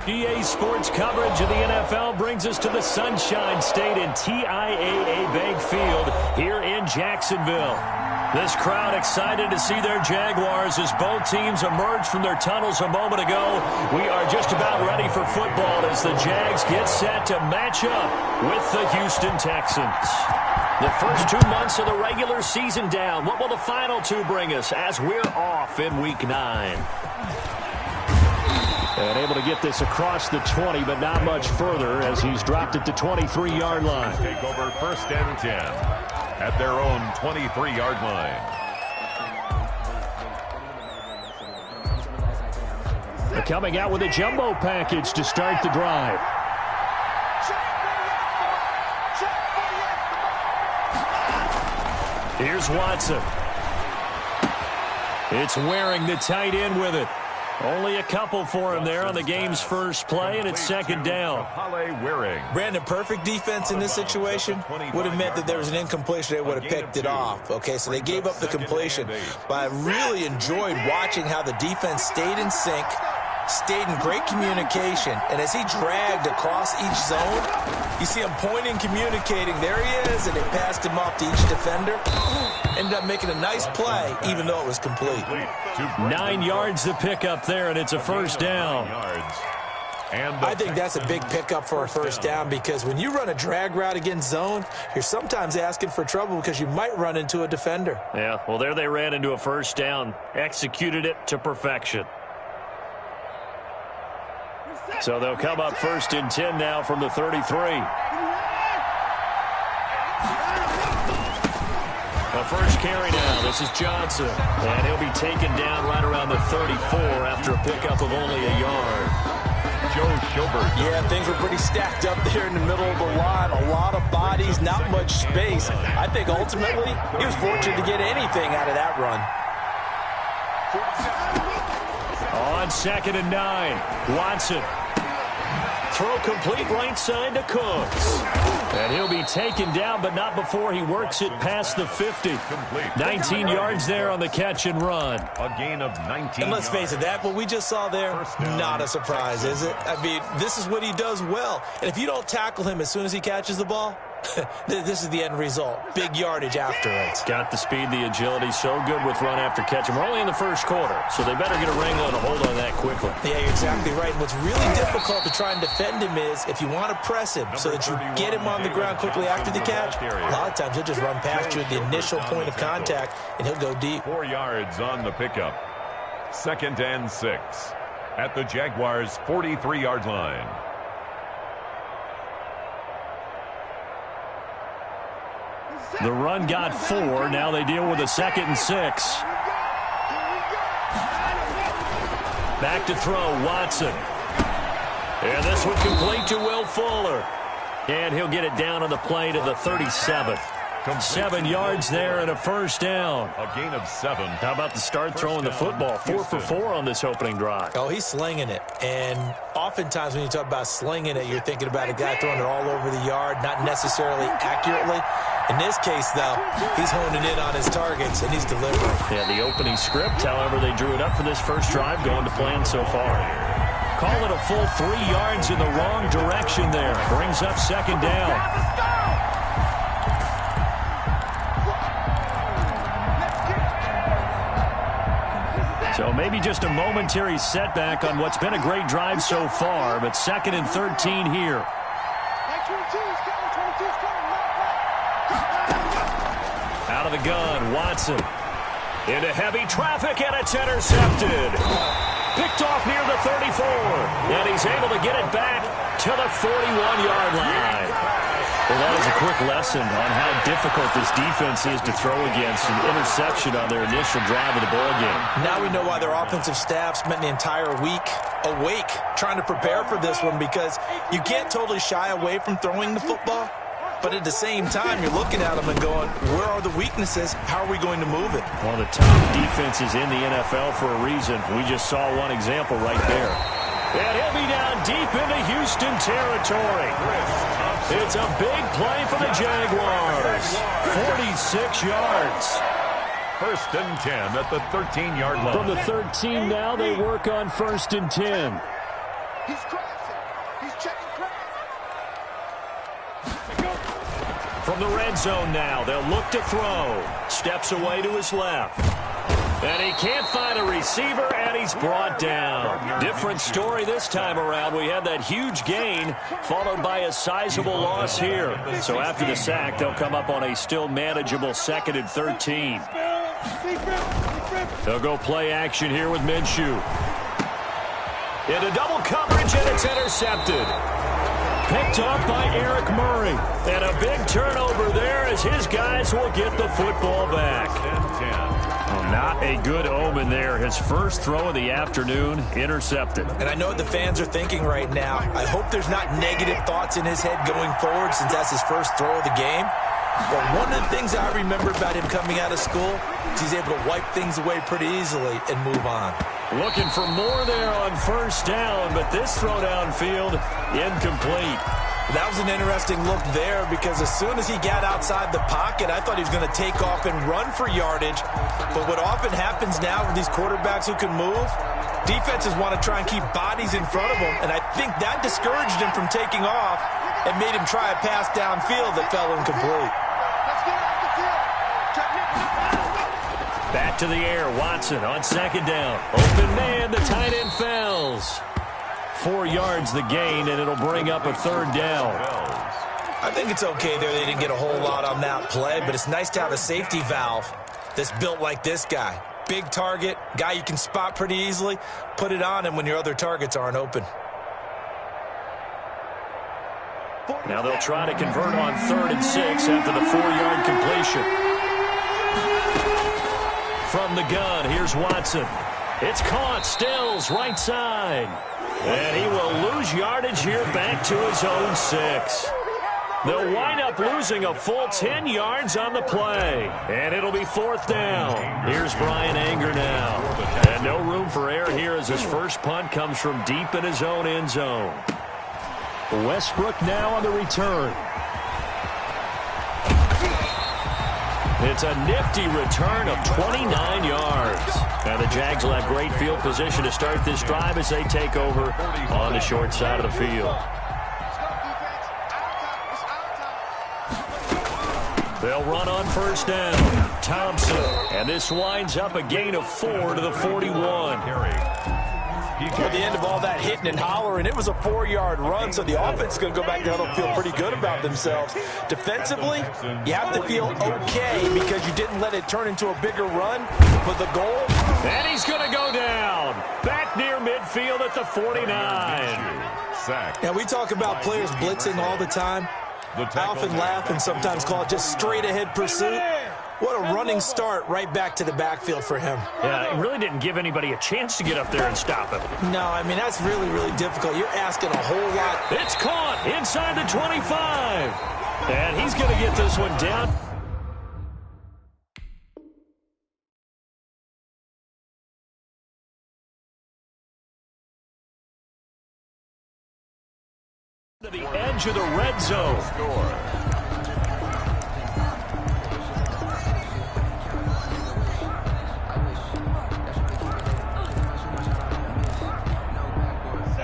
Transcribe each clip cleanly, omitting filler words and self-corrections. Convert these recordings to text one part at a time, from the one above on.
EA Sports coverage of the NFL brings us to the Sunshine State and TIAA Bank Field here in Jacksonville. This crowd excited to see their Jaguars as both teams emerged from their tunnels a moment ago. We are just about ready for football as the Jags get set to match up with the Houston Texans. The first 2 months of the regular season down. What will the final two bring us as we're off in Week 9? And able to get this across the 20, but not much further as he's dropped at the 23-yard line. Take over 1st and 10 at their own 23-yard line. They're coming out with a jumbo package to start the drive. Here's Watson. It's Waring, the tight end, with it. Only a couple for him there on the game's first play, and it's 2nd down. Brandon, perfect defense in this situation would have meant that there was an incompletion. They would have picked it off. Okay, so they gave up the completion. But I really enjoyed watching how the defense stayed in sync, stayed in great communication, and as he dragged across each zone, you see him pointing, communicating. There he is, and it passed him off to each defender. Ended up making a nice play, even though it was complete. 9 yards to pick up there, and it's a 1st down. I think that's a big pickup for a 1st down because when you run a drag route against zone, you're sometimes asking for trouble because you might run into a defender. Yeah, well, there they ran into a 1st down, executed it to perfection. So they'll come up 1st and 10 now from the 33. The first carry now. This is Johnson. And he'll be taken down right around the 34 after a pickup of only a yard. Joe Schobert. Yeah, things were pretty stacked up there in the middle of the line. A lot of bodies, not much space. I think ultimately he was fortunate to get anything out of that run. On 2nd and 9, Watson. Throw complete right side to Cooks. And he'll be taken down, but not before he works it past the 50. 19 yards there on the catch and run. A gain of 19 And let's face it, that what we just saw there, not a surprise, is it? I mean, this is what he does well. And if you don't tackle him as soon as he catches the ball, this is the end result. Big yardage afterwards. Got the speed, the agility, so good with run after catch. And we're only in the first quarter, so they better get a wrangle and a hold on that quickly. Yeah, you're exactly right. And what's really difficult to try and defend him is if you want to press him so that you get him on the ground quickly after the catch, a lot of times he'll just run past you at the initial point of contact, and he'll go deep. 4 yards on the pickup. 2nd and 6 at the Jaguars' 43-yard line. The run got 4. Now they deal with a 2nd and 6. Back to throw, Watson. And this one complete to Will Fuller. And he'll get it down on the play to the 37. 7 yards there and a 1st down. A gain of 7. How about the start throwing the football? 4 for 4 on this opening drive. Oh, he's slinging it. And oftentimes when you talk about slinging it, you're thinking about a guy throwing it all over the yard, not necessarily accurately. In this case, though, he's honing in on his targets, and he's delivering. Yeah, the opening script, however, they drew it up for this first drive, going to plan so far. Call it a full 3 yards in the wrong direction there. Brings up 2nd down. So maybe just a momentary setback on what's been a great drive so far, but 2nd and 13 here. Out of the gun, Watson. Into heavy traffic, and it's intercepted. Picked off near the 34, and he's able to get it back to the 41-yard line. Well, that is a quick lesson on how difficult this defense is to throw against. An interception on their initial drive of the ballgame. Now we know why their offensive staff spent the entire week awake trying to prepare for this one, because you can't totally shy away from throwing the football. But at the same time, you're looking at them and going, where are the weaknesses? How are we going to move it? One of the top defenses in the NFL for a reason. We just saw one example right there. And he'll be down deep into Houston territory. It's a big play for the Jaguars. 46 yards. 1st and 10 at the 13-yard line. From the 13 now, they work on 1st and 10. He's crossed. From the red zone now, they'll look to throw. Steps away to his left. And he can't find a receiver, and he's brought down. Different story this time around. We had that huge gain, followed by a sizable loss here. So after the sack, they'll come up on a still manageable 2nd and 13. They'll go play action here with Minshew. Into double coverage, and it's intercepted. Picked up by Eric Murray. And a big turnover there as his guys will get the football back. Not a good omen there. His first throw of the afternoon intercepted. And I know what the fans are thinking right now. I hope there's not negative thoughts in his head going forward since that's his first throw of the game. But one of the things I remember about him coming out of school is he's able to wipe things away pretty easily and move on. Looking for more there on first down, but this throw downfield incomplete. That was an interesting look there because as soon as he got outside the pocket, I thought he was going to take off and run for yardage. But what often happens now with these quarterbacks who can move, defenses want to try and keep bodies in front of them, and I think that discouraged him from taking off and made him try a pass downfield that fell incomplete. Back to the air, Watson on 2nd down. Open man, the tight end fells. 4 yards the gain, and it'll bring up a 3rd down. I think it's okay there. They didn't get a whole lot on that play, but it's nice to have a safety valve that's built like this guy. Big target, guy you can spot pretty easily. Put it on him when your other targets aren't open. Now they'll try to convert on 3rd and 6 after the 4-yard completion. From the gun, here's Watson. It's caught, Stills, right side. And he will lose yardage here back to his own 6. They'll wind up losing a full 10 yards on the play. And it'll be 4th down. Here's Brian Anger now. And no room for error here as his first punt comes from deep in his own end zone. Westbrook now on the return. It's a nifty return of 29 yards. Now the Jags will have great field position to start this drive as they take over on the short side of the field. They'll run on first down. Thompson. And this winds up a gain of 4 to the 41. At the end of all that hitting and hollering, it was a 4-yard run, so the offense is going to go back there and feel pretty good about themselves. Defensively, you have to feel okay because you didn't let it turn into a bigger run. But the goal... And he's going to go down. Back near midfield at the 49. Now, we talk about players blitzing all the time. I often laugh and sometimes call it just straight-ahead pursuit. What a running start right back to the backfield for him. Yeah, it really didn't give anybody a chance to get up there and stop him. No, I mean, that's really, really difficult. You're asking a whole lot. It's caught inside the 25. And he's going to get this one down. To the edge of the red zone.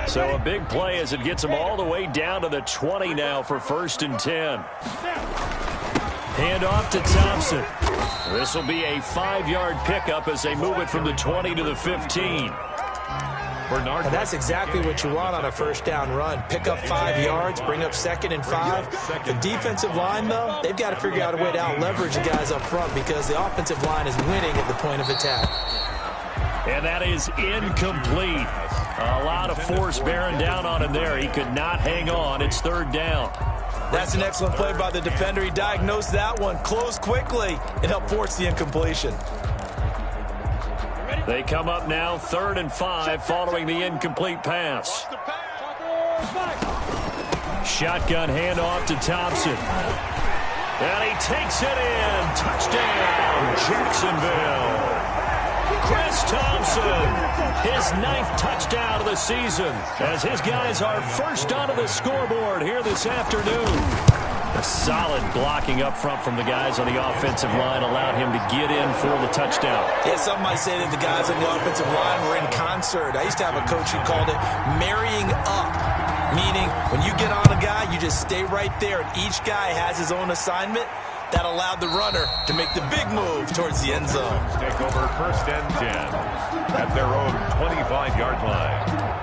So a big play as it gets them all the way down to the 20 now for 1st and 10. Hand off to Thompson. This will be a 5-yard pickup as they move it from the 20 to the 15. And that's exactly what you want on a first down run. Pick up 5 yards, bring up 2nd and 5. The defensive line, though, they've got to figure out a way to out-leverage the guys up front because the offensive line is winning at the point of attack. And that is incomplete. A lot of force bearing down on him there. He could not hang on. It's 3rd down. That's an excellent play by the defender. He diagnosed that one, closed quickly, and helped force the incompletion. They come up now 3rd and 5 following the incomplete pass. Shotgun handoff to Thompson. And he takes it in. Touchdown, Jacksonville. Chris Thompson, his 9th touchdown of the season, as his guys are first onto the scoreboard here this afternoon. A solid blocking up front from the guys on the offensive line allowed him to get in for the touchdown. Yeah, some might say that the guys on the offensive line were in concert. I used to have a coach who called it marrying up. meaning when you get on a guy, you just stay right there, and each guy has his own assignment. That allowed the runner to make the big move towards the end zone. Take over 1st and 10 at their own 25-yard line.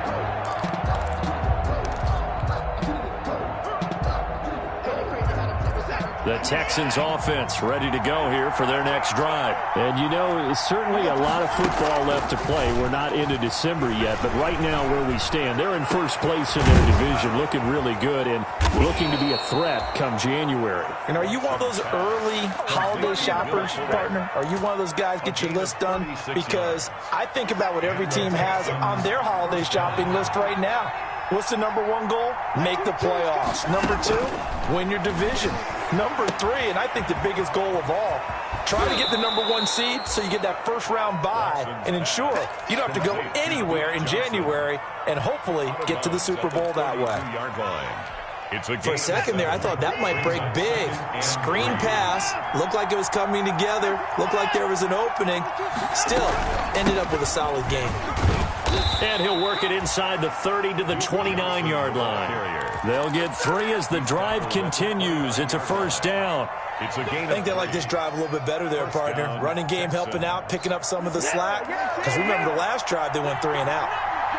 The Texans offense ready to go here for their next drive. And you know, certainly a lot of football left to play. We're not into December yet, but right now where we stand, they're in first place in their division, looking really good and looking to be a threat come January. And are you one of those early holiday shoppers, partner? Are you one of those guys get your list done? Because I think about what every team has on their holiday shopping list right now. What's the number one goal? Make the playoffs. Number 2, win your division. Number 3, and I think the biggest goal of all, try to get the number 1 seed so you get that first-round bye and ensure you don't have to go anywhere in January and hopefully get to the Super Bowl that way. For a second there, I thought that might break big. Screen pass. Looked like it was coming together. Looked like there was an opening. Still, ended up with a solid game. And he'll work it inside the 30 to the 29-yard line. They'll get 3 as the drive continues. It's a first down. I think they like this drive a little bit better there, partner. Running game helping out, picking up some of the slack. Because remember, the last drive they went 3 and out.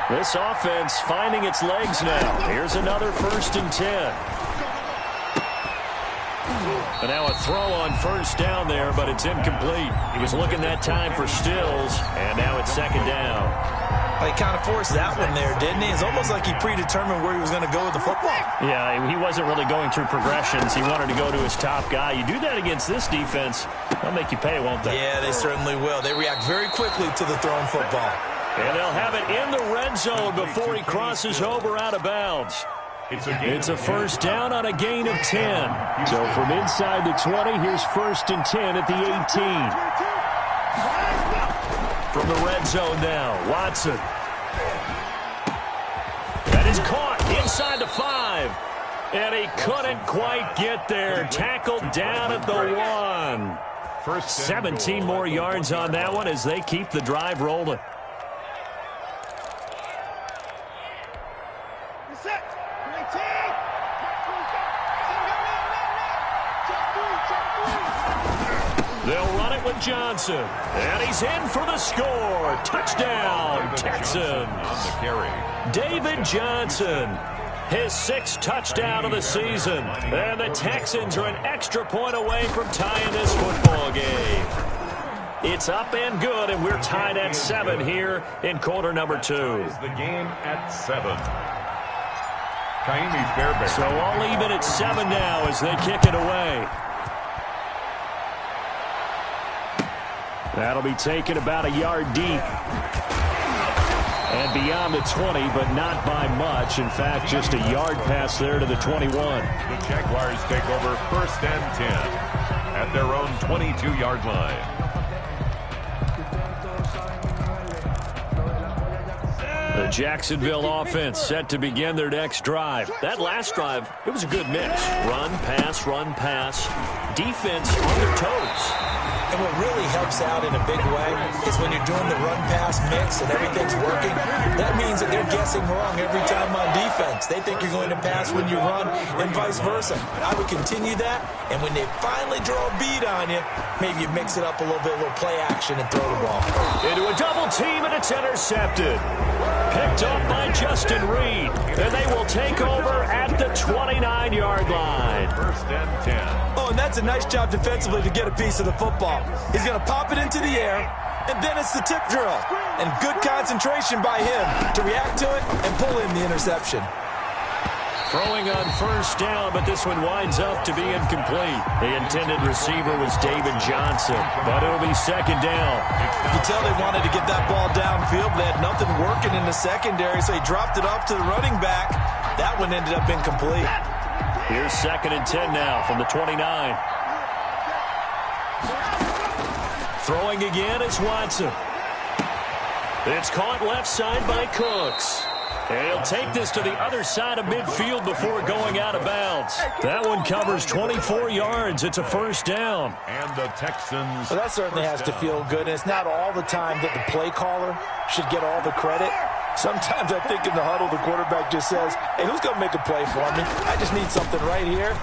This offense finding its legs now. Here's another 1st and 10. And now a throw on first down there, but it's incomplete. He was looking that time for Stills, and now it's 2nd down. Well, he kind of forced that one there, didn't he? It's almost like he predetermined where he was going to go with the football. Yeah, he wasn't really going through progressions. He wanted to go to his top guy. You do that against this defense, they'll make you pay, won't they? Yeah, they certainly will. They react very quickly to the thrown football. And they'll have it in the red zone before he crosses over out of bounds. It's a first down on a gain of 10. So from inside the 20, here's 1st and 10 at the 18. From the red zone now, Watson. That is caught inside the 5. And he couldn't quite get there. Tackled down at the 1. 17 more yards on that one as they keep the drive rolling. They'll run it with Johnson. And he's in for the score. Touchdown, Texans. David Johnson, his 6th touchdown of the season. And the Texans are an extra point away from tying this football game. It's up and good, and we're tied at 7 here in quarter number 2. The game at 7. So all even at 7 now as they kick it away. That'll be taken about a yard deep. And beyond the 20, but not by much. In fact, just a yard pass there to the 21. The Jaguars take over 1st and 10 at their own 22-yard line. The Jacksonville offense set to begin their next drive. That last drive, it was a good mix. Run, pass, defense on their toes. And what really helps out in a big way is when you're doing the run-pass mix and everything's working, that means that they're guessing wrong every time on defense. They think you're going to pass when you run and vice versa. I would continue that, and when they finally draw a bead on you, maybe you mix it up a little bit, a little play action and throw the ball. Into a double team, and it's intercepted. Picked up by Justin Reed, and they will take over at the 29-yard line. 1st and 10. Oh, and that's a nice job defensively to get a piece of the football. He's going to pop it into the air, and then it's the tip drill. And good concentration by him to react to it and pull in the interception. Throwing on first down, but this one winds up to be incomplete. The intended receiver was David Johnson, but it'll be 2nd down. You can tell they wanted to get that ball downfield. They had nothing working in the secondary, so he dropped it off to the running back. That one ended up incomplete. Here's 2nd and 10 now from the 29. Throwing again is Watson. It's caught left side by Cooks. And he'll take this to the other side of midfield before going out of bounds. That one covers 24 yards. It's a first down. And the Texans. Well, that certainly has to feel good. And it's not all the time that the play caller should get all the credit. Sometimes I think in the huddle, the quarterback just says, hey, who's going to make a play for me? I just need something right here.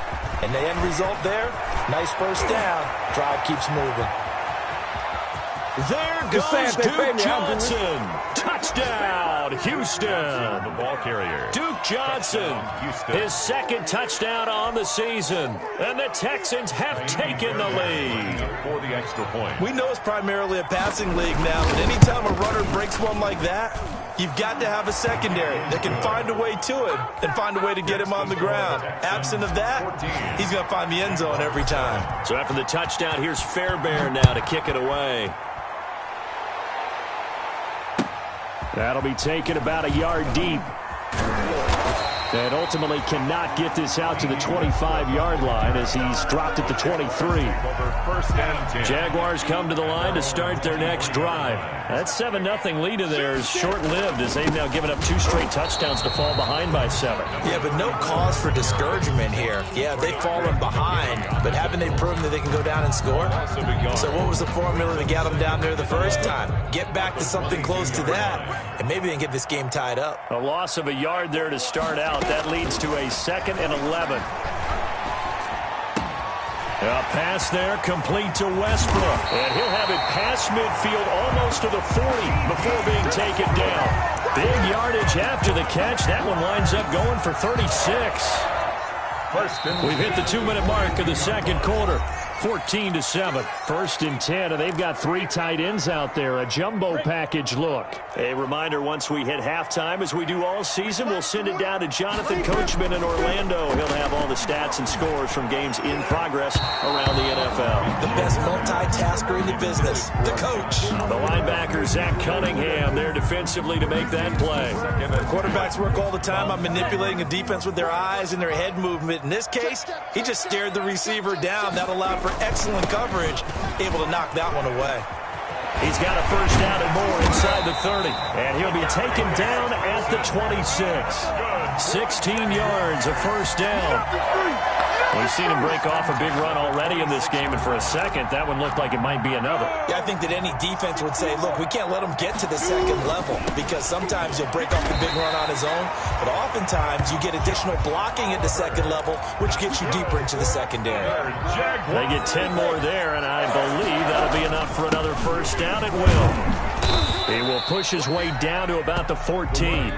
And the end result there, nice first down. Drive keeps moving. There goes Duke Johnson. Touchdown, Houston. The ball carrier. Duke Johnson, his second touchdown on the season. And the Texans have taken the lead. For the extra point. We know it's primarily a passing league now, but anytime a runner breaks one like that, you've got to have a secondary that can find a way to him and find a way to get him on the ground. Absent of that, he's going to find the end zone every time. So after the touchdown, here's Fairbairn now to kick it away. That'll be taken about a yard deep. And ultimately cannot get this out to the 25-yard line as he's dropped at the 23. Jaguars come to the line to start their next drive. That 7-0 lead of theirs short-lived as they've now given up 2 straight touchdowns to fall behind by 7. Yeah, but no cause for discouragement here. Yeah, they've fallen behind, but haven't they proven that they can go down and score? So what was the formula that got them down there the first time? Get back to something close to that, and maybe they can get this game tied up. A loss of a yard there to start out. That leads to a 2nd and 11. A pass there complete to Westbrook. And he'll have it past midfield almost to the 40 before being taken down. Big yardage after the catch. That one winds up going for 36. We've hit the 2-minute mark of the second quarter. 14-7. 1st and 10, and they've got 3 tight ends out there. A jumbo package look. A reminder, once we hit halftime, as we do all season, we'll send it down to Jonathan Coachman in Orlando. He'll have all the stats and scores from games in progress around the NFL. The best multitasker in the business, the coach. The linebacker, Zach Cunningham, there defensively to make that play. Quarterbacks work all the time on manipulating a defense with their eyes and their head movement. In this case, he just stared the receiver down. That allowed for excellent coverage, able to knock that one away. He's got a first down and more inside the 30, and he'll be taken down at the 26. 16 yards, a first down. We've seen him break off a big run already in this game, and for a second, that one looked like it might be another. Yeah, I think that any defense would say, look, we can't let him get to the second level, because sometimes he'll break off the big run on his own, but oftentimes you get additional blocking at the second level, which gets you deeper into the secondary. They get 10 more there, and I believe that'll be enough for another first down. It will. He will push his way down to about the 14.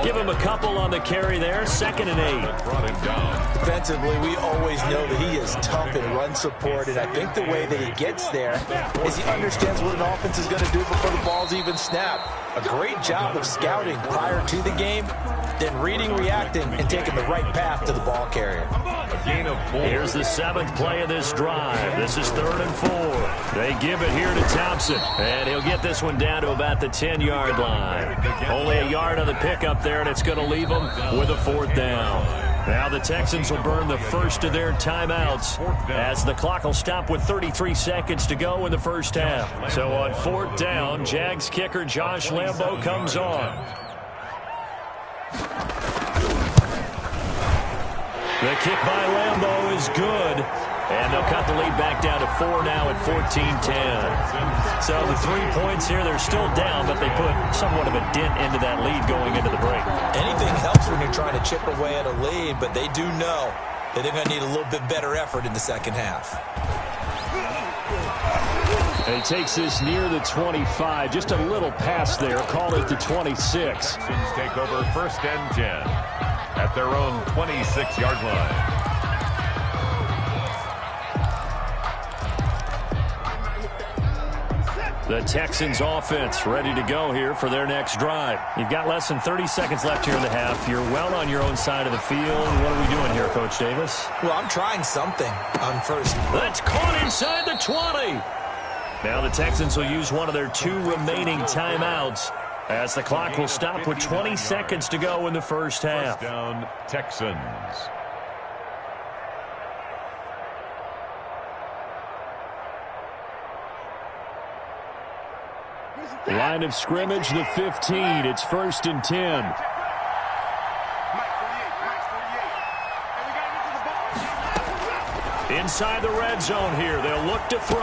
Give him a couple on the carry there. 2nd and 8. Defensively, we always know that he is tough in run support, and I think the way that he gets there is he understands what an offense is going to do before the ball's even snapped. A great job of scouting prior to the game, then reading, reacting, and taking the right path to the ball carrier. Here's the 7th play of this drive. This is 3rd and 4. They give it here to Thompson, and he'll get this one down to about the 10-yard line. Only a yard on the pickup there, and it's going to leave them with a 4th down. Now the Texans will burn the first of their timeouts as the clock will stop with 33 seconds to go in the first half. So on 4th down, Jags kicker Josh Lambo comes on. The kick by Lambo is good, and they'll cut the lead back down to 4 now at 14-10. So the 3 points here, they're still down, but they put somewhat of a dent into that lead going into the break. Anything helps when you're trying to chip away at a lead, but they do know that they're going to need a little bit better effort in the second half. And he takes this near the 25, just a little pass there, call it the 26. Take over 1st and 10 at their own 26-yard line. The Texans offense ready to go here for their next drive. You've got less than 30 seconds left here in the half. You're well on your own side of the field. What are we doing here, Coach Davis? Well, I'm trying something on first. That's caught inside the 20. Now the Texans will use one of their 2 remaining timeouts as the clock will stop with 20 seconds to go in the first half. First down, Texans. Line of scrimmage, the 15. It's 1st and 10. Inside the red zone here. They'll look to throw.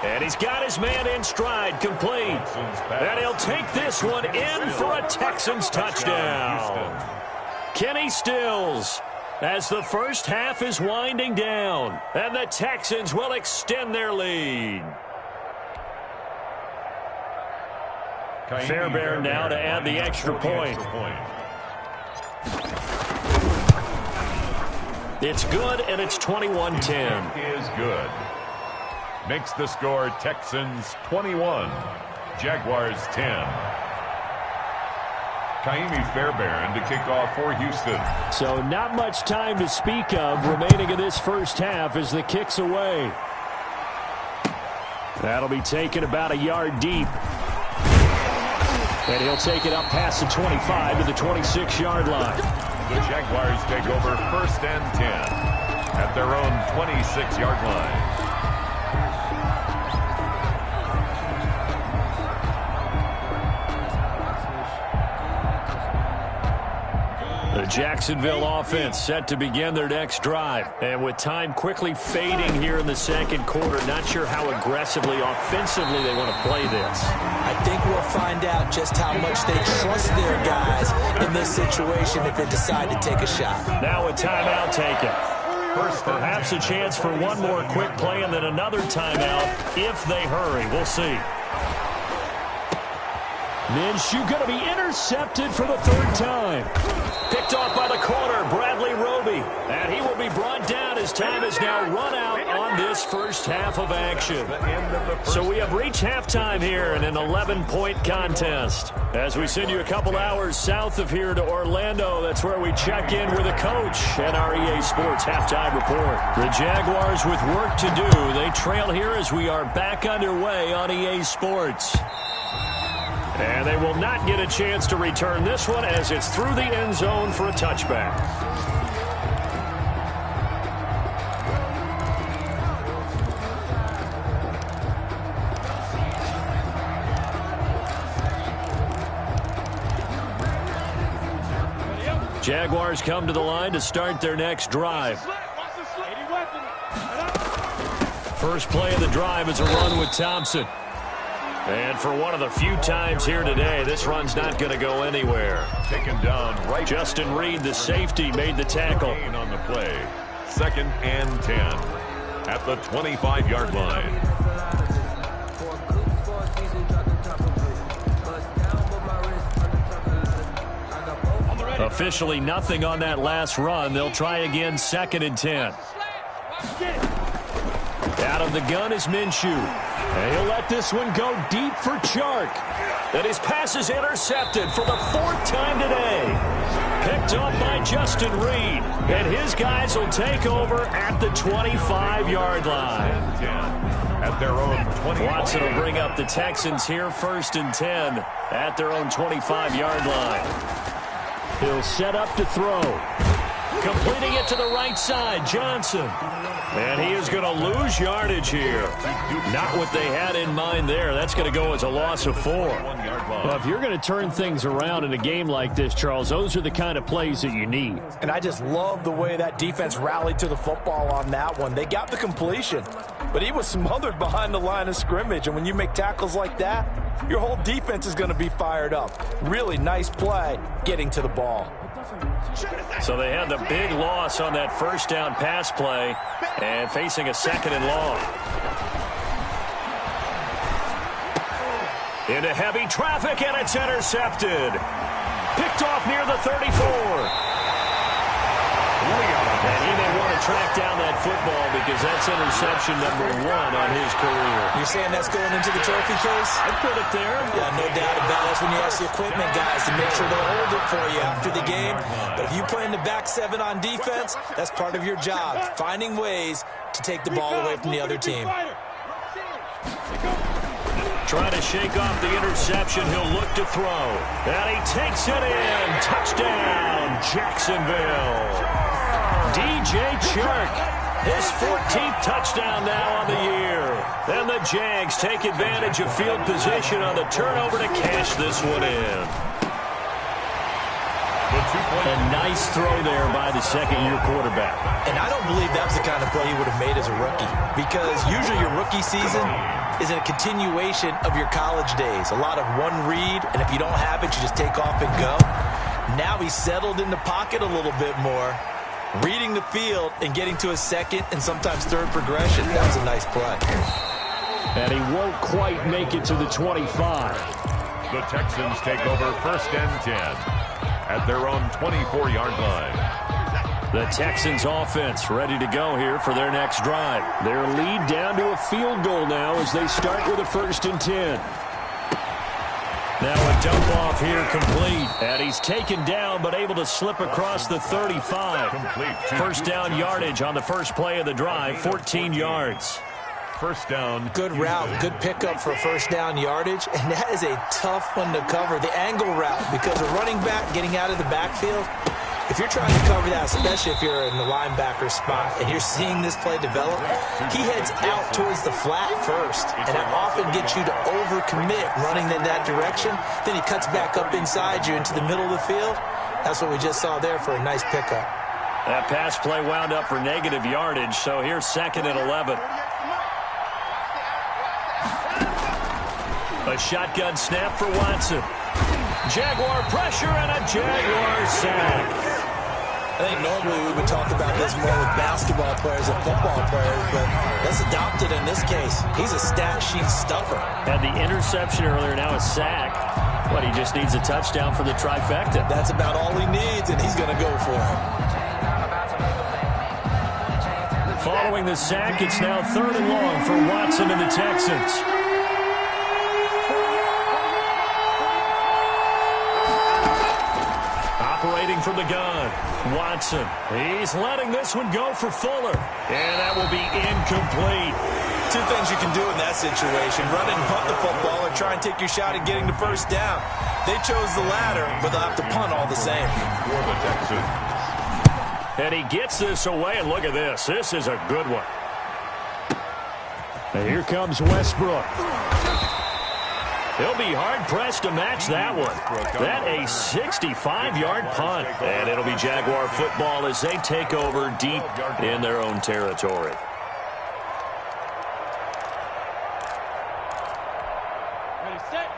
And he's got his man in stride, complete. And he'll take this one in for a Texans touchdown. Kenny Stills, as the first half is winding down, and the Texans will extend their lead. Fairbairn now to add the extra point. It's good, and it's 21-10. Is good. Makes the score Texans 21, Jaguars 10. Kaimi Fairbairn to kick off for Houston. So not much time to speak of remaining in this first half as the kick's away. That'll be taken about a yard deep. And he'll take it up past the 25 to the 26-yard line. The Jaguars take over 1st and 10 at their own 26-yard line. The Jacksonville offense set to begin their next drive. And with time quickly fading here in the second quarter, not sure how aggressively, offensively they want to play this. I think we'll find out just how much they trust their guys in this situation if they decide to take a shot. Now a timeout taken. Perhaps a chance for one more quick play and then another timeout if they hurry. We'll see. Minshew going to be intercepted for the third time. Picked off by the corner, Bradley Roby. And he will be brought down as time has now run out on this first half of action. So we have reached halftime here in an 11-point contest. As we send you a couple hours south of here to Orlando, that's where we check in with a coach and our EA Sports halftime report. The Jaguars with work to do. They trail here as we are back underway on EA Sports. And they will not get a chance to return this one as it's through the end zone for a touchback. Jaguars come to the line to start their next drive. First play of the drive is a run with Thompson. And for one of the few times here today, this run's not going to go anywhere. Taken down right. Justin Reed, the safety, made the tackle. On the play. 2nd and 10 at the 25-yard line. Officially nothing on that last run. They'll try again 2nd and 10. Out of the gun is Minshew. And he'll let this one go deep for Chark. And his pass is intercepted for the 4th time today. Picked up by Justin Reed. And his guys will take over at the 25-yard line. At their own 20. Watson will bring up the Texans here 1st and 10 at their own 25-yard line. He'll set up to throw. Completing it to the right side, Johnson. And he is going to lose yardage here. Not what they had in mind there. That's going to go as a loss of 4. Well, if you're going to turn things around in a game like this, Charles, those are the kind of plays that you need. And I just love the way that defense rallied to the football on that one. They got the completion, but he was smothered behind the line of scrimmage. And when you make tackles like that, your whole defense is going to be fired up. Really nice play getting to the ball. So they had the big loss on that first down pass play and facing a 2nd and long. Into heavy traffic, and it's intercepted. Picked off near the 34. And he may want to track down that football because that's interception number 1 on his career. You're saying that's going into the trophy case? I'd put it there. Yeah, no doubt about it. That's when you ask the equipment guys to make sure they hold it for you after the game. But if you play in the back 7 on defense, that's part of your job, finding ways to take the ball away from the other team. Trying to shake off the interception. He'll look to throw. And he takes it in. Touchdown, Jacksonville. DJ Chark, his 14th touchdown now on the year. And the Jags take advantage of field position on the turnover to cash this one in. The A nice throw there by the second-year quarterback. And I don't believe that was the kind of play he would have made as a rookie, because usually your rookie season is a continuation of your college days. A lot of one read, and if you don't have it, you just take off and go. Now he's settled in the pocket a little bit more, reading the field and getting to a second and sometimes third progression. That was a nice play. And he won't quite make it to the 25. The Texans take over 1st and 10 at their own 24-yard line. The Texans offense ready to go here for their next drive. Their lead down to a field goal now as they start with a 1st and 10. Now a dump off here complete. And he's taken down but able to slip across the 35. First down yardage on the first play of the drive, 14 yards. First down. Good route, good pickup for first down yardage, and that is a tough one to cover. The angle route, because a running back getting out of the backfield, if you're trying to cover that, especially if you're in the linebacker spot and you're seeing this play develop, he heads out towards the flat first, and that often gets you to overcommit running in that direction. Then he cuts back up inside you into the middle of the field. That's what we just saw there for a nice pickup. That pass play wound up for negative yardage, so here's 2nd and 11. A shotgun snap for Watson. Jaguar pressure and a Jaguar sack. I think normally we would talk about this more with basketball players and football players, but that's adopted in this case. He's a stat sheet stuffer. Had the interception earlier, now a sack. But he just needs a touchdown for the trifecta. That's about all he needs, and he's going to go for it. Following the sack, it's now 3rd and long for Watson and the Texans. Operating from the gun, Watson. He's letting this one go for Fuller. And that will be incomplete. Two things you can do in that situation: run and punt the football, or try and take your shot at getting the first down. They chose the latter, but they'll have to punt all the same. For the Texans. And he gets this away, and look at this. This is a good one. And here comes Westbrook. He'll be hard-pressed to match that one. That a 65-yard punt. And it'll be Jaguar football as they take over deep in their own territory.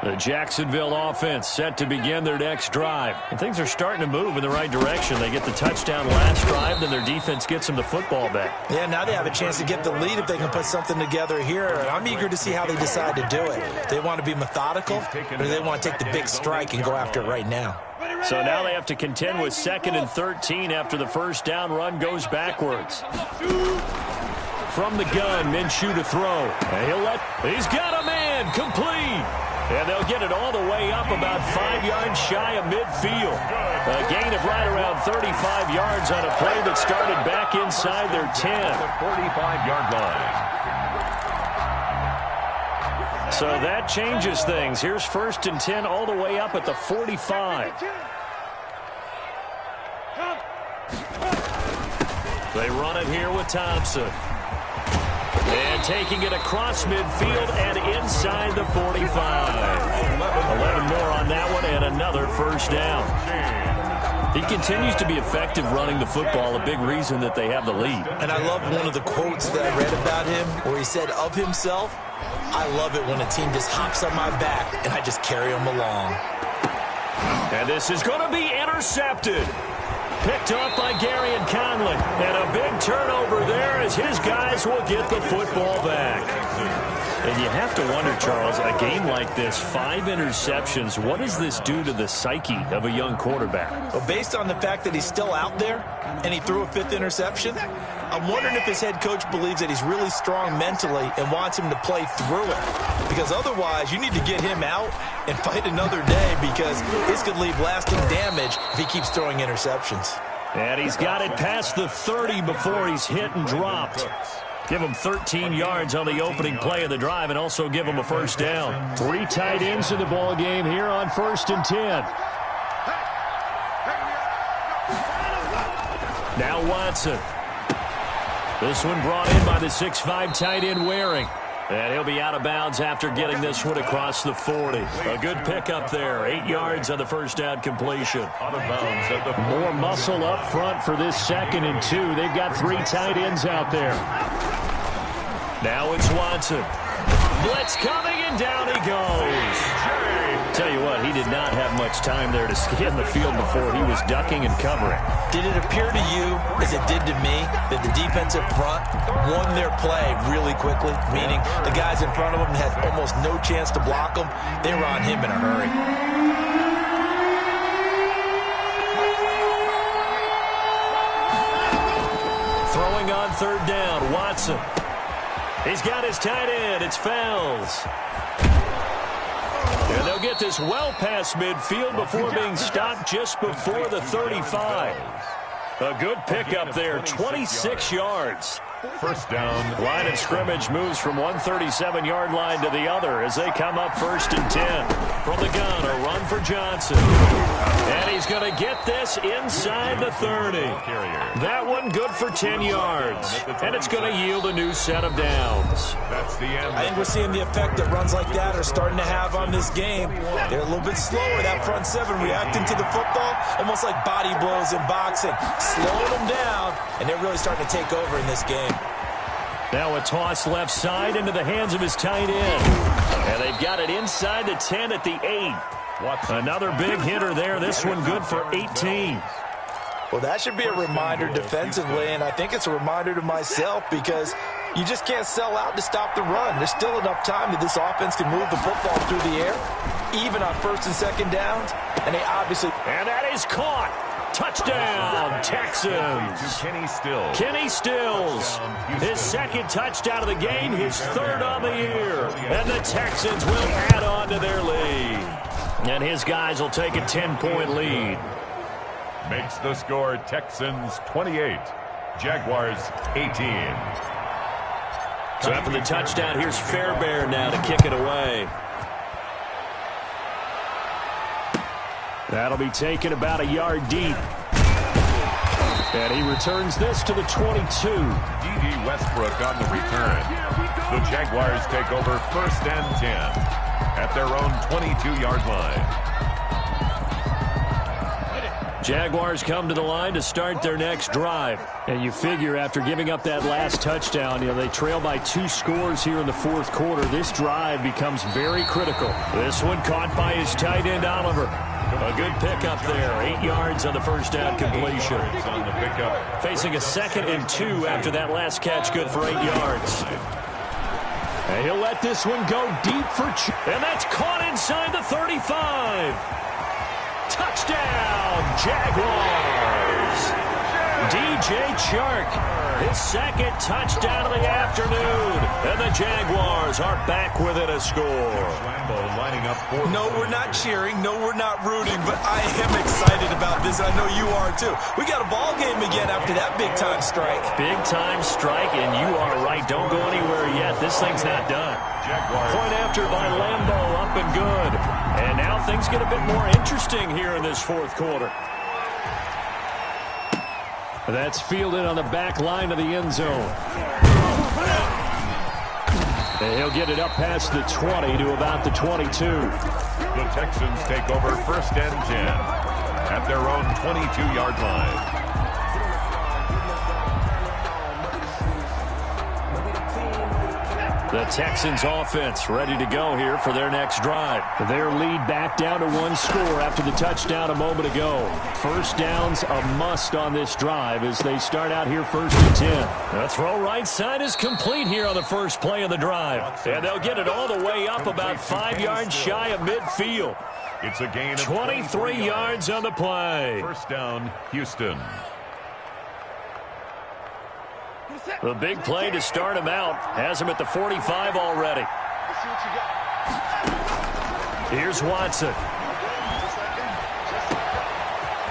The Jacksonville offense set to begin their next drive. And things are starting to move in the right direction. They get the touchdown last drive, then their defense gets them the football back. Yeah, now they have a chance to get the lead if they can put something together here. And I'm eager to see how they decide to do it. They want to be methodical, or do they want to take the big strike and go after it right now? So now they have to contend with 2nd and 13 after the first down run goes backwards. From the gun, Minshew to throw. And he's got a man, complete. And they'll get it all the way up about 5 yards shy of midfield. A gain of right around 35 yards on a play that started back inside their 10. The 45-yard line. So that changes things. Here's 1st and 10 all the way up at the 45. They run it here with Thompson. And taking it across midfield and inside the 45. 11 more on that one and another first down. He continues to be effective running the football, a big reason that they have the lead. And I love one of the quotes that I read about him where he said of himself, "I love it when a team just hops on my back and I just carry them along." And this is going to be intercepted. Picked off by Gary and Conley. And a big turnover there as his guys will get the football back. And you have to wonder, Charles, a game like this, 5 interceptions, what does this do to the psyche of a young quarterback? Well, based on the fact that he's still out there and he threw a 5th interception, I'm wondering if his head coach believes that he's really strong mentally and wants him to play through it. Because otherwise, you need to get him out and fight another day, because this could leave lasting damage if he keeps throwing interceptions. And he's got it past the 30 before he's hit and dropped. Give him 13 yards on the opening play of the drive and also give him a first down. 3 tight ends in the ball game here on 1st and 10. Now Watson. This one brought in by the 6'5" tight end Waring. And he'll be out of bounds after getting this one across the 40. A good pickup there. 8 yards on the first down completion. Out of bounds at the More muscle up front for this 2nd and 2. They've got 3 tight ends out there. Now it's Watson. Blitz coming, and down he goes. Tell you what, he did not have much time there to scan the field before he was ducking and covering. Did it appear to you, as it did to me, that the defensive front won their play really quickly? Meaning the guys in front of them had almost no chance to block them. They were on him in a hurry. Throwing on 3rd down, Watson. He's got his tight end. It's Fells. And they'll get this well past midfield before being stopped just before the 35. A good pickup there, 26 yards. first down. Line of scrimmage moves from one 37-yard line to the other as they come up 1st and 10. From the gun, a run for Johnson. And he's going to get this inside the 30. That one good for 10 yards. And it's going to yield a new set of downs. That's the end. I think we're seeing the effect that runs like that are starting to have on this game. They're a little bit slower, that front seven, reacting to the football, almost like body blows in boxing. Slowing them down, and they're really starting to take over in this game. Now a toss left side into the hands of his tight end. And they've got it inside the 10 at the 8. Another big hitter there. This one good for 18. Well, that should be a reminder defensively, and I think it's a reminder to myself because you just can't sell out to stop the run. There's still enough time that this offense can move the football through the air, even on 1st and 2nd downs, and they obviously... And that is caught. Touchdown, Texans. Kenny Stills. His 2nd touchdown of the game, his 3rd on the year. And the Texans will add on to their lead. And his guys will take a 10-point lead. Makes the score Texans 28, Jaguars 18. So after the touchdown, here's Fairbairn now to kick it away. That'll be taken about a yard deep. And he returns this to the 22. D.D. Westbrook on the return. The Jaguars take over 1st and 10 at their own 22-yard line. Jaguars come to the line to start their next drive. And you figure after giving up that last touchdown, they trail by 2 scores here in the 4th quarter. This drive becomes very critical. This one caught by his tight end, Oliver. A good pickup there. 8 yards on the 1st down completion. On the pickup. Facing a 2nd and 2 after that last catch, good for 8 yards. And he'll let this one go deep for... And that's caught inside the 35. Touchdown, Jaguars. DJ Chark, his 2nd touchdown of the afternoon. And the Jaguars are back within a score. Lining up for no, we're not cheering. No, we're not rooting. But I am excited about this. I know you are, too. We got a ball game again after that big-time strike. Big-time strike, and you are right. Don't go anywhere yet. This thing's not done. Jaguars. Point after by Lambeau, up and good. And now things get a bit more interesting here in this 4th quarter. That's fielded on the back line of the end zone. And he'll get it up past the 20 to about the 22. The Texans take over 1st and 10 at their own 22-yard line. The Texans offense ready to go here for their next drive. Their lead back down to 1 score after the touchdown a moment ago. 1st downs a must on this drive as they start out here 1st and 10. The throw right side is complete here on the first play of the drive. And they'll get it all the way up about 5 yards shy of midfield. It's a gain of 23 yards on the play. 1st down, Houston. The big play to start him out has him at the 45 already. Here's Watson.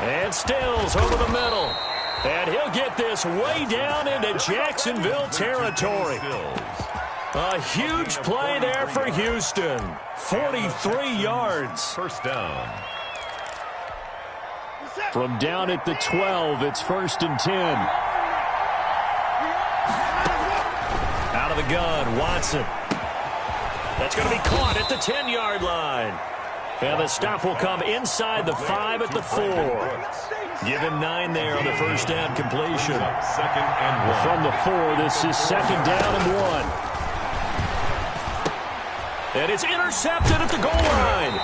And Stills over the middle. And he'll get this way down into Jacksonville territory. A huge play there for Houston. 43 yards. 1st down. From down at the 12, it's 1st and 10. Out of the gun, Watson. That's going to be caught at the 10-yard line. And the stop will come inside the 5 at the 4. Give him 9 there on the first down completion. Second and 1. From the 4, this is second down and 1. And it's intercepted at the goal line.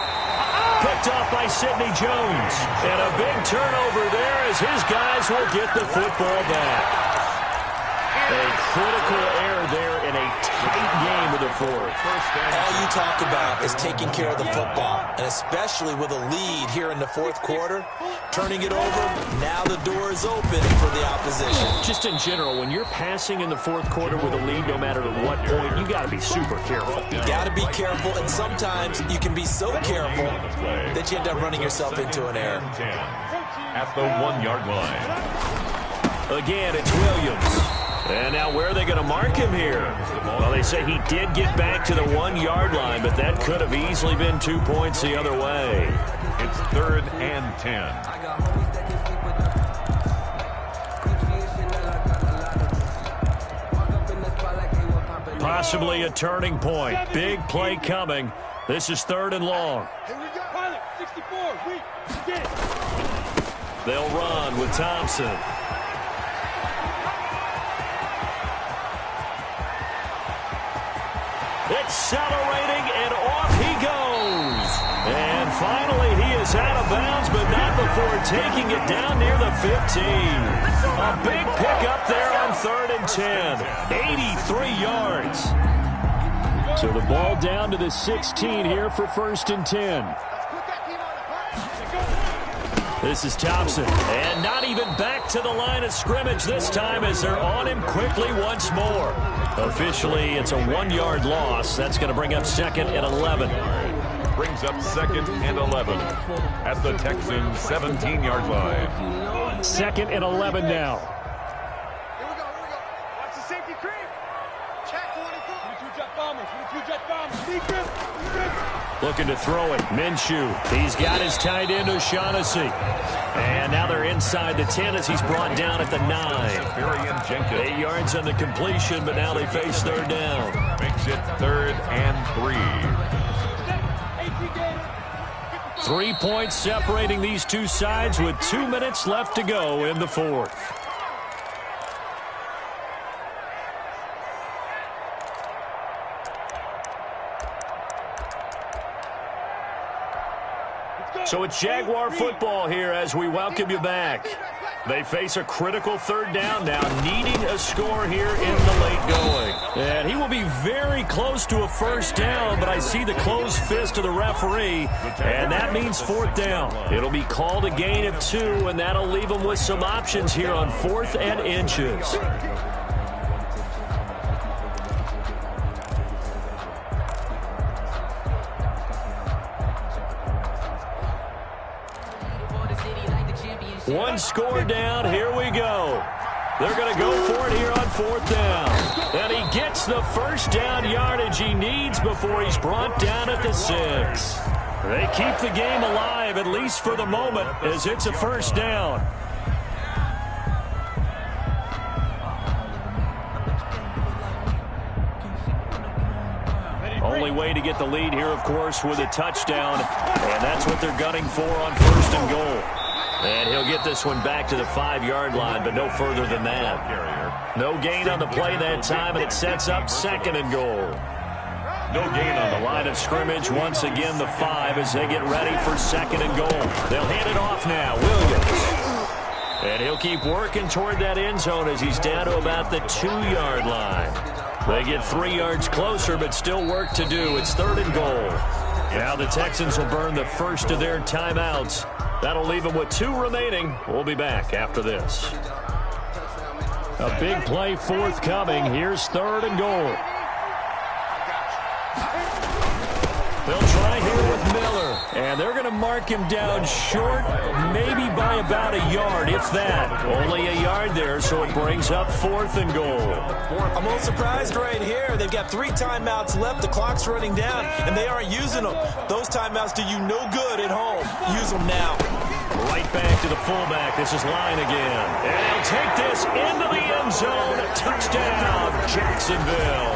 Picked off by Sidney Jones. And a big turnover there as his guys will get the football back. A critical error there in a tight game of the 4th. All you talk about is taking care of the football, and especially with a lead here in the 4th quarter. Turning it over, now the door is open for the opposition. Just in general, when you're passing in the 4th quarter with a lead, no matter at what point, you got to be super careful. You got to be careful, and sometimes you can be so careful that you end up running yourself into an error. At the 1-yard line. Again, it's Williams. And now where are they going to mark him here? Well, they say he did get back to the 1-yard line, but that could have easily been 2 points the other way. It's 3rd and 10. Possibly a turning point. Big play coming. This is 3rd and long. They'll run with Thompson. Accelerating, and off he goes. And finally, he is out of bounds, but not before taking it down near the 15. A big pickup there on 3rd and 10. 83 yards. So the ball down to the 16 here for 1st and 10. This is Thompson, and not even back to the line of scrimmage this time as they're on him quickly once more. Officially, it's a 1-yard loss. That's going to bring up 2nd and 11. Brings up 2nd and 11 at the Texans' 17-yard line. 2nd and 11 now. Here we go. Watch the safety creep. Check 22. 22 jet bombers. 22 jet bombers. Defense. Looking to throw it. Minshew. He's got his tight end, O'Shaughnessy. And now they're inside the 10 as he's brought down at the 9. 8 yards on the completion, but now they face 3rd down. Makes it 3rd and 3. 3 points separating these two sides with 2 minutes left to go in the 4th. So it's Jaguar football here as we welcome you back. They face a critical 3rd down now, needing a score here in the late going. And he will be very close to a 1st down, but I see the closed fist of the referee, and that means 4th down. It'll be called a gain of 2, and that'll leave them with some options here on 4th and inches. One score down, here we go. They're going to go for it here on 4th down. And he gets the 1st down yardage he needs before he's brought down at the 6. They keep the game alive, at least for the moment, as it's a 1st down. Only way to get the lead here, of course, with a touchdown. And that's what they're gunning for on 1st and goal. And he'll get this one back to the 5-yard line, but no further than that. No gain on the play that time, and it sets up 2nd and goal. No gain on the line of scrimmage. Once again, the 5 as they get ready for 2nd and goal. They'll hand it off now. Williams. And he'll keep working toward that end zone as he's down to about the 2-yard line. They get 3 yards closer, but still work to do. It's 3rd and goal. Now the Texans will burn the first of their timeouts. That'll leave them with 2 remaining. We'll be back after this. A big play forthcoming. Here's 3rd and goal. They'll try here with Miller. And they're going to mark him down short, maybe by about a yard, if that. Only a yard there, so it brings up 4th and goal. I'm a little surprised right here. They've got 3 timeouts left. The clock's running down, and they aren't using them. Those timeouts do you no good at home. Use them now. Right back to the fullback. This is Line again. And he'll take this into the end zone. Touchdown, Jacksonville.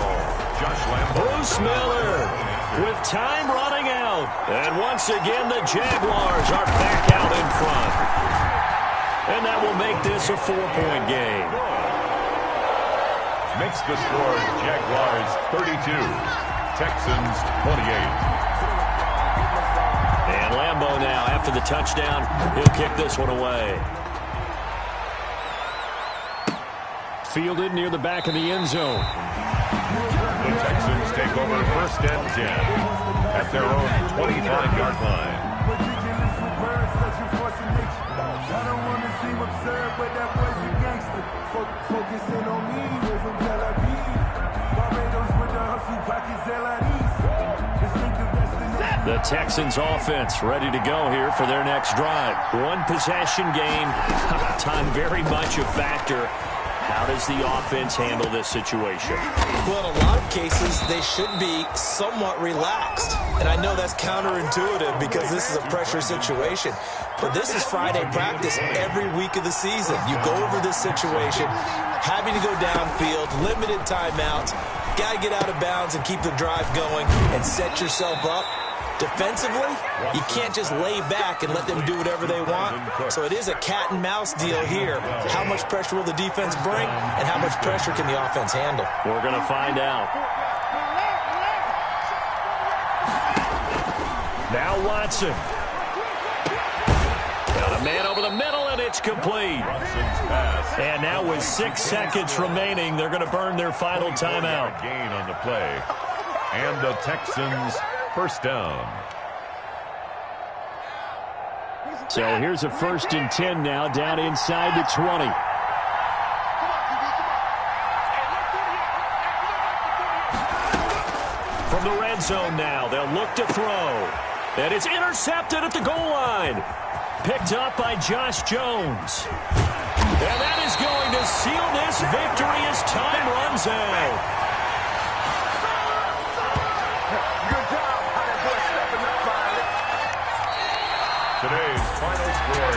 Josh Lambo. Bruce Miller. with time running out. And once again, the Jaguars are back out in front. And that will make this a 4-point game. Makes the score Jaguars 32, Texans 28. And Lambeau now, after the touchdown, he'll kick this one away. Fielded near the back of the end zone. The Texans take over first and 10 at their own 25-yard line. I don't want to seem absurd, but that boy's a gangster. Focusing on me, we're from Tel Aviv. Barbados with the hustle, pockets The Texans offense ready to go here for their next drive. One possession game. Time very much a factor. How does the offense handle this situation? Well, in a lot of cases, they should be somewhat relaxed. And I know that's counterintuitive because this is a pressure situation. But this is Friday practice every week of the season. You go over this situation, having to go downfield, limited timeouts, got to get out of bounds and keep the drive going and set yourself up. Defensively, you can't just lay back and let them do whatever they want. So it is a cat and mouse deal here. How much pressure will the defense bring, and how much pressure can the offense handle? We're going to find out. Now Watson. Got a man over the middle, and it's complete. And now with 6 seconds remaining, they're going to burn their final timeout. Gain on the play. And the Texans first down. So here's a 1st and 10 now, down inside the 20. From the red zone now, they'll look to throw. And it's intercepted at the goal line. Picked up by Josh Jones. And that is going to seal this victory as time runs out. Today's final score